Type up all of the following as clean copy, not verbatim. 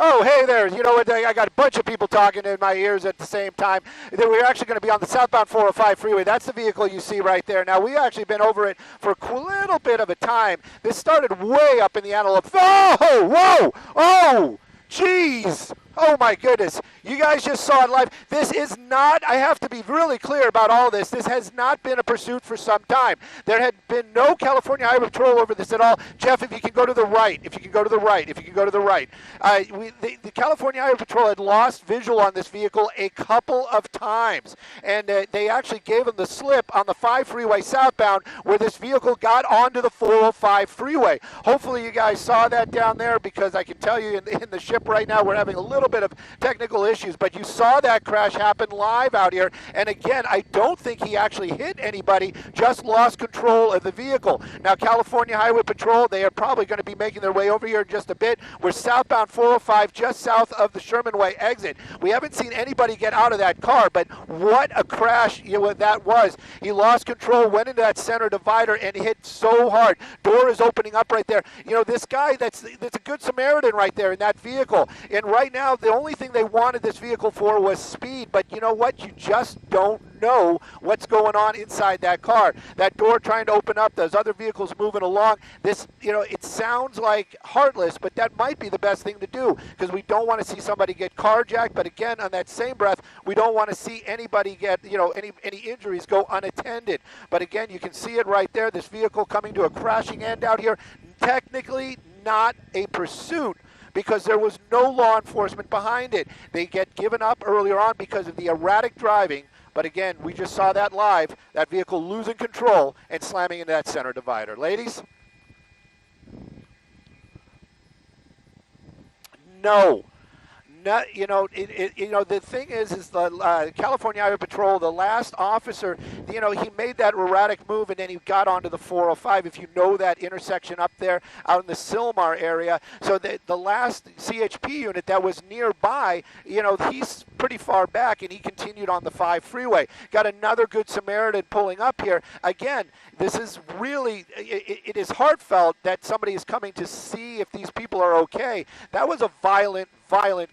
Oh, hey there. You know what? I got a bunch of people talking in my ears at the same time. We're actually going to be on the southbound 405 freeway. That's the vehicle you see right there. Now, we've actually been over it for a little bit of a time. This started way up in the antelope. Oh, whoa, oh, jeez. Oh, my goodness. You guys just saw it live. This is not, I have to be really clear about all this. This has not been a pursuit for some time. There had been no California Highway Patrol over this at all. Jeff, if you can go to the right, if you can go to the right, if you can go to the right. The California Highway Patrol had lost visual on this vehicle a couple of times, and they actually gave them the slip on the 5 freeway southbound where this vehicle got onto the 405 freeway. Hopefully you guys saw that down there, because I can tell you in the ship right now we're having a little bit of technical issues, but you saw that crash happen live out here. And again, I don't think he actually hit anybody, just lost control of the vehicle. Now, California Highway Patrol, they are probably going to be making their way over here in just a bit. We're southbound 405, just south of the Sherman Way exit. We haven't seen anybody get out of that car, but what a crash that was. He lost control, went into that center divider, and hit so hard. Door is opening up right there. You know, this guy, that's a good Samaritan right there in that vehicle. And right now, the only thing they wanted this vehicle for was speed, but you know what? You just don't know what's going on inside that car. That door trying to open up, those other vehicles moving along. This, you know, it sounds like heartless, but that might be the best thing to do, because we don't want to see somebody get carjacked, but again, on that same breath, we don't want to see anybody get, you know, any injuries go unattended. But again, you can see it right there, this vehicle coming to a crashing end out here. Technically not a pursuit, because there was no law enforcement behind it. They get given up earlier on because of the erratic driving. But again, we just saw that live, that vehicle losing control and slamming into that center divider. Ladies? No. Not, you know, the thing is the California Highway Patrol, the last officer, you know, he made that erratic move and then he got onto the 405. If you know that intersection up there out in the Sylmar area, so the last CHP unit that was nearby, you know, he's pretty far back and he continued on the 5 freeway. Got another good Samaritan pulling up here. Again, this is really, it is heartfelt that somebody is coming to see if these people are okay. That was a violent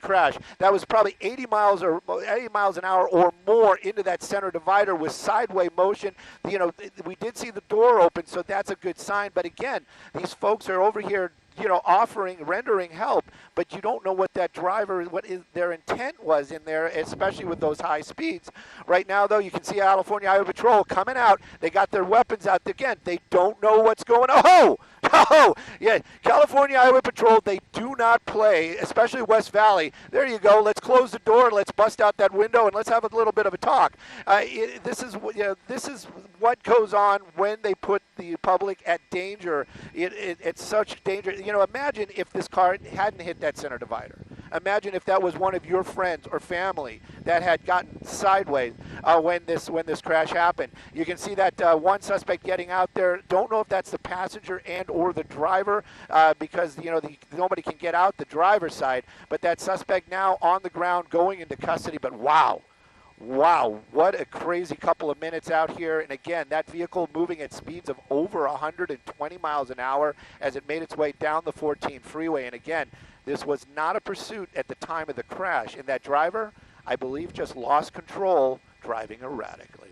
crash. That was probably 80 miles an hour or more into that center divider with sideway motion. You know, we did see the door open, so that's a good sign. But again, these folks are over here, you know, rendering help, but you don't know what that driver, their intent was in there, especially with those high speeds. Right now, though, you can see California Highway Patrol coming out. They got their weapons out. Again, they don't know what's going on. Oh, yeah, California Highway Patrol, they do not play, especially West Valley. There you go. Let's close the door, let's bust out that window, and let's have a little bit of a talk. This is what goes on when they put the public at danger. It's such danger. You know, imagine if this car hadn't hit that center divider. Imagine if that was one of your friends or family that had gotten sideways when this crash happened. You can see that one suspect getting out there. Don't know if that's the passenger and or the driver, because you know nobody can get out the driver's side. But that suspect now on the ground going into custody. But wow, what a crazy couple of minutes out here. And again, that vehicle moving at speeds of over 120 miles an hour as it made its way down the 14 freeway. And again, this was not a pursuit at the time of the crash. And that driver, I believe, just lost control driving erratically.